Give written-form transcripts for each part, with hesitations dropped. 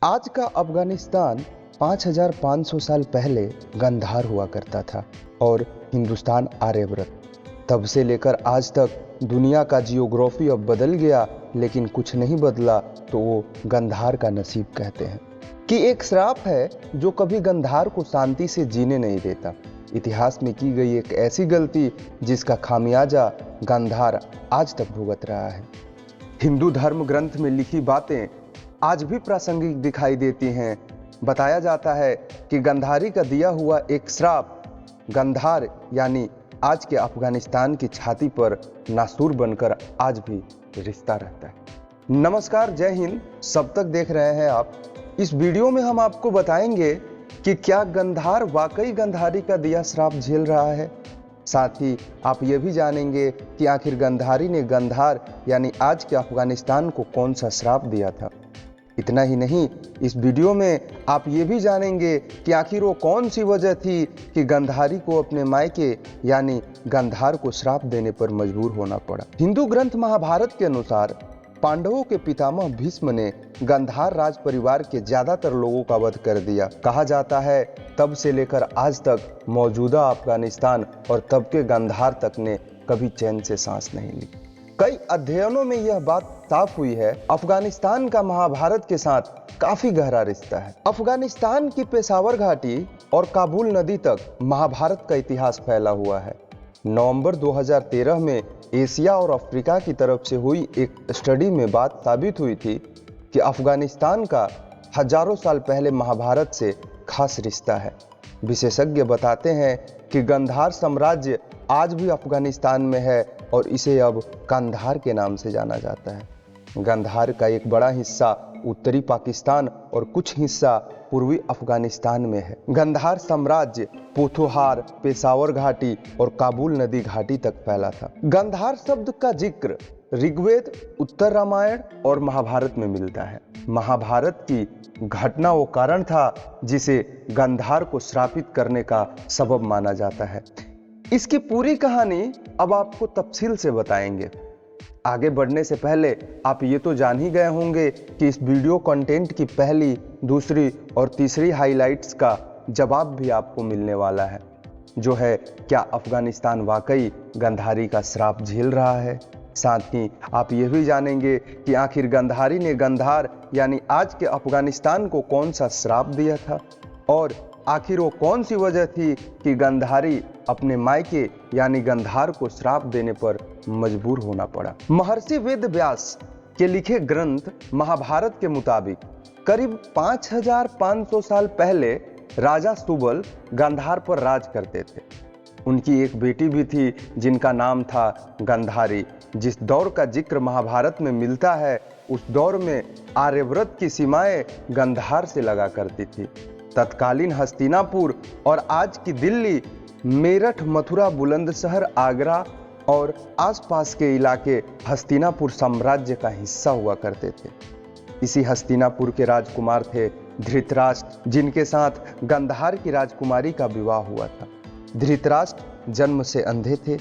आज का अफगानिस्तान 5500 साल पहले गंधार हुआ करता था और हिंदुस्तान आर्यव्रत। तब से लेकर आज तक दुनिया का जियोग्राफी अब बदल गया, लेकिन कुछ नहीं बदला तो वो गंधार का नसीब कहते हैं कि एक श्राप है जो कभी गंधार को शांति से जीने नहीं देता। इतिहास में की गई एक ऐसी गलती जिसका खामियाजा गंधार आज तक भुगत रहा है। हिंदू धर्म ग्रंथ में लिखी बातें आज भी प्रासंगिक दिखाई देती हैं। बताया जाता है कि गंधारी का दिया हुआ एक श्राप गंधार यानी आज के अफगानिस्तान की छाती पर नासूर बनकर आज भी रिश्ता रहता है। नमस्कार, जय हिंद। सब तक देख रहे हैं आप। इस वीडियो में हम आपको बताएंगे कि क्या गंधार वाकई गंधारी का दिया श्राप झेल रहा है। साथ ही आप ये भी जानेंगे कि आखिर गंधारी ने गंधार यानी आज के अफगानिस्तान को कौन सा श्राप दिया था। इतना ही नहीं, इस वीडियो में आप ये भी जानेंगे कि आखिर वो कौन सी वजह थी कि गंधारी को अपने मायके यानी गंधार को श्राप देने पर मजबूर होना पड़ा। हिंदू ग्रंथ महाभारत के अनुसार पांडवों के पितामह भीष्म ने गंधार राज परिवार के ज्यादातर लोगों का वध कर दिया। कहा जाता है तब से लेकर आज तक मौजूदा अफगानिस्तान और तब के गंधार तक ने कभी चैन से सांस नहीं ली। कई अध्ययनों में यह बात साफ हुई है, अफगानिस्तान का महाभारत के साथ काफी गहरा रिश्ता है। अफगानिस्तान की पेशावर घाटी और काबुल नदी तक महाभारत का इतिहास फैला हुआ है। नवंबर 2013 में एशिया और अफ्रीका की तरफ से हुई एक स्टडी में बात साबित हुई थी कि अफगानिस्तान का हजारों साल पहले महाभारत से खास रिश्ता है। विशेषज्ञ बताते हैं कि गंधार साम्राज्य आज भी अफगानिस्तान में है और इसे अब कंधार के नाम से जाना जाता है। गंधार का एक बड़ा हिस्सा उत्तरी पाकिस्तान और कुछ हिस्सा पूर्वी अफगानिस्तान में है। गंधार साम्राज्य पोथोहार, पेशावर घाटी और काबुल नदी घाटी तक फैला था। गंधार शब्द का जिक्र ऋग्वेद, उत्तर रामायण और महाभारत में मिलता है। महाभारत की घटना वो कारण था जिसे गंधार को श्रापित करने का सबब माना जाता है। इसकी पूरी कहानी अब आपको तफसील से बताएंगे। आगे बढ़ने से पहले आप ये तो जान ही गए होंगे कि इस वीडियो कंटेंट की पहली, दूसरी और तीसरी हाइलाइट्स का जवाब भी आपको मिलने वाला है, जो है क्या अफगानिस्तान वाकई गंधारी का श्राप झेल रहा है। साथ ही आप ये भी जानेंगे कि आखिर गंधारी ने गंधार यानी आज के अफगानिस्तान को कौन सा श्राप दिया था और आखिर वो कौन सी वजह थी कि गंधारी अपने मायके यानी गंधार को श्राप देने पर मजबूर होना पड़ा। महर्षि वेद व्यास के लिखे ग्रंथ महाभारत के मुताबिक करीब 5500 साल पहले राजा सुबल गंधार पर राज करते थे। उनकी एक बेटी भी थी जिनका नाम था गंधारी। जिस दौर का जिक्र महाभारत में मिलता है उस दौर में आर्यव्रत की सीमाएं गंधार से लगा करती थी। तत्कालीन हस्तिनापुर और आज की दिल्ली, मेरठ, मथुरा, बुलंदशहर, आगरा और आसपास के इलाके हस्तिनापुर साम्राज्य का हिस्सा हुआ करते थे। इसी हस्तिनापुर के राजकुमार थे धृतराष्ट्र, जिनके साथ गंधार की राजकुमारी का विवाह हुआ था। धृतराष्ट्र जन्म से अंधे थे,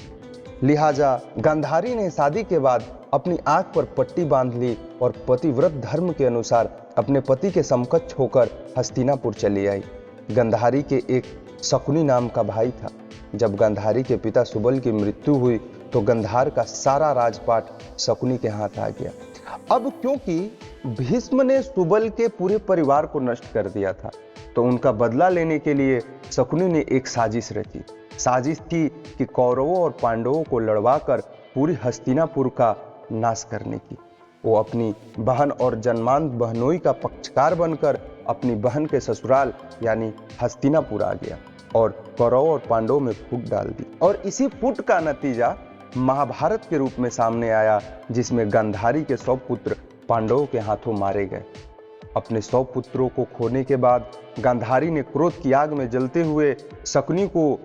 लिहाजा गंधारी ने शादी के बाद अपनी आंख पर पट्टी बांध ली और पतिव्रत धर्म के अनुसार अपने पति के समकक्ष होकर हस्तिनापुर चली आई। गंधारी के एक शकुनी नाम का भाई था। जब गंधारी के पिता सुबल की मृत्यु हुई तो गंधार का सारा राजपाट शकुनी के हाथ आ गया। अब क्योंकि भीष्म ने सुबल के पूरे परिवार को नष्ट कर दिया था तो उनका बदला लेने के लिए शकुनी ने एक साजिश रची। साजिश थी कि कौरवों और पांडवों को लड़वाकर पूरी हस्तिनापुर का नाश करने की। वो अपनी बहन और जन्मांत बहनोई का पक्षकार बनकर अपनी बहन के ससुराल यानी हस्तिनापुर आ गया और कौरवों और पांडवों में फूट डाल दी। और इसी फूट का नतीजा महाभारत के रूप में सामने आया, जिसमें गंधारी के 100 पुत्र पांडवों के हाथों मारे गए। अपने 100 पुत्रों को खोने के बाद गंधारी ने क्रोध की आग में जलते हुए शकुनी को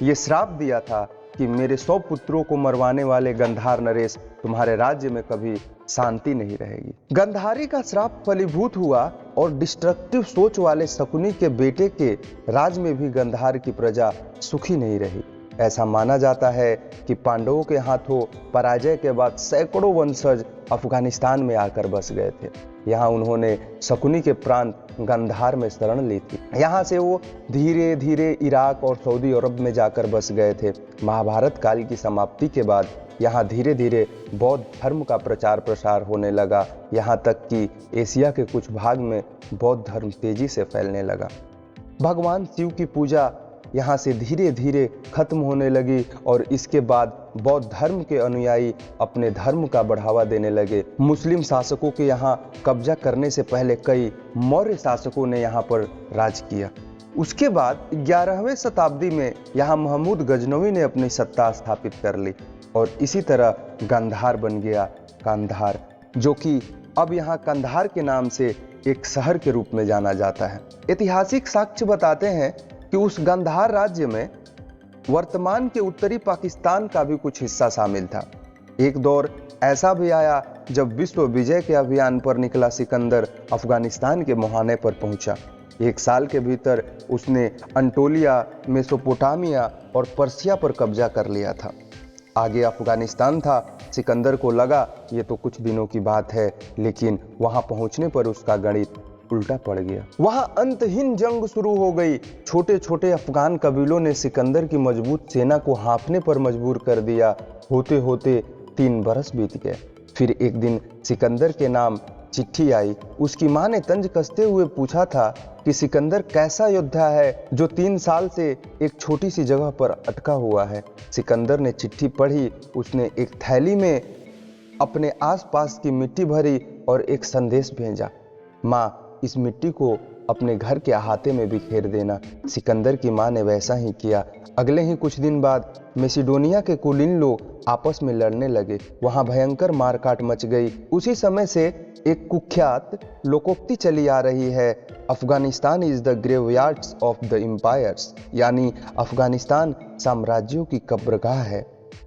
यह श्राप दिया था कि मेरे 100 पुत्रों को मरवाने वाले गंधार नरेश, तुम्हारे राज्य में कभी शांति नहीं रहेगी। गंधारी का श्राप फलीभूत हुआ और डिस्ट्रक्टिव सोच वाले शकुनी के बेटे के राज में भी गंधार की प्रजा सुखी नहीं रही। ऐसा माना जाता है कि पांडवों के हाथों पराजय के बाद सैकड़ों वंशज अफगानिस्तान में आकर बस गए थे। यहाँ उन्होंने शकुनी के प्रांत गांधार में शरण ली थी। यहाँ से वो धीरे धीरे इराक और सऊदी अरब में जाकर बस गए थे। महाभारत काल की समाप्ति के बाद यहाँ धीरे धीरे बौद्ध धर्म का प्रचार प्रसार होने लगा। यहाँ तक कि एशिया के कुछ भाग में बौद्ध धर्म तेजी से फैलने लगा। भगवान शिव की पूजा यहाँ से धीरे धीरे खत्म होने लगी और इसके बाद बौद्ध धर्म के अनुयायी अपने धर्म का बढ़ावा देने लगे। मुस्लिम शासकों के यहाँ कब्जा करने से पहले कई मौर्य शासकों ने यहाँ पर राज किया। उसके बाद 11वीं शताब्दी में यहाँ महमूद गजनवी ने अपनी सत्ता स्थापित कर ली और इसी तरह गांधार बन गया कांधार, जो कि अब यहाँ कंधार के नाम से एक शहर के रूप में जाना जाता है। ऐतिहासिक साक्ष्य बताते हैं कि उस गांधार राज्य में वर्तमान के उत्तरी पाकिस्तान का भी कुछ हिस्सा शामिल था। एक दौर ऐसा भी आया जब विश्व विजय के अभियान पर निकला सिकंदर अफगानिस्तान के मुहाने पर पहुंचा। एक साल के भीतर उसने अंटोलिया, मेसोपोटामिया और पर्सिया पर कब्जा कर लिया था। आगे अफगानिस्तान था। सिकंदर को लगा ये तो कुछ दिनों की बात है, लेकिन वहां पहुंचने पर उसका गणित उल्टा पड़ गया। वहां अंतहीन जंग शुरू हो गई। छोटे छोटे अफगान कबीलों ने सिकंदर की मजबूत सेना को हाँफने पर मजबूर कर दिया। होते होते 3 बरस बीत गए। फिर एक दिन सिकंदर के नाम चिट्ठी आई। उसकी मां ने तंज कसते हुए पूछा था कि सिकंदर कैसा योद्धा है जो 3 साल से एक छोटी सी जगह पर अटका हुआ है। सिकंदर ने चिट्ठी पढ़ी। उसने एक थैली में अपने आसपास की मिट्टी भरी और एक संदेश भेजा, माँ इस मिट्टी को अपने घर के अहाते में बिखेर देना। सिकंदर की मां ने वैसा ही किया। अगले ही कुछ दिन बाद मैसिडोनिया के कुलीन लोग आपस में लड़ने लगे। वहां भयंकर मारकाट मच गई। उसी समय से एक कुख्यात लोकोक्ति चली आ रही है, Afghanistan is the graveyards of the empires, यानी अफगानिस्तान साम्राज्यों की कब्रगाह है।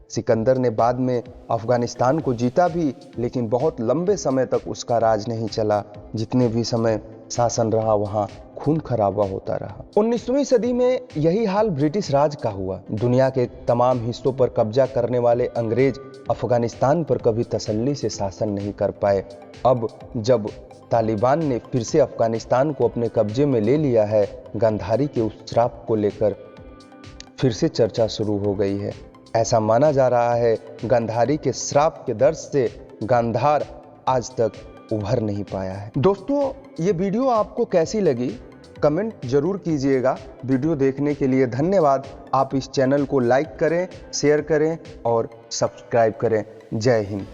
सिकंदर ने बाद में अफगानिस्तान को जीता भी, लेकिन बहुत लंबे समय तक उसका राज नहीं चला। जितने भी समय शासन रहा वहां खून खराबा होता रहा। 19वीं सदी में यही हाल ब्रिटिश राज का हुआ। दुनिया के तमाम हिस्सों पर कब्जा करने वाले अंग्रेज अफगानिस्तान पर कभी तसल्ली से शासन नहीं कर पाए। अब जब तालिबान ने फिर से अफगानिस्तान को अपने कब्जे में ले लिया है, गांधारी के उस श्राप को लेकर फिर से चर्चा शुरू हो गई है। ऐसा माना जा रहा है गांधारी के श्राप के दर्द से गांधार आज तक उभर नहीं पाया है। दोस्तों, ये वीडियो आपको कैसी लगी कमेंट जरूर कीजिएगा। वीडियो देखने के लिए धन्यवाद। आप इस चैनल को लाइक करें, शेयर करें और सब्सक्राइब करें। जय हिंद।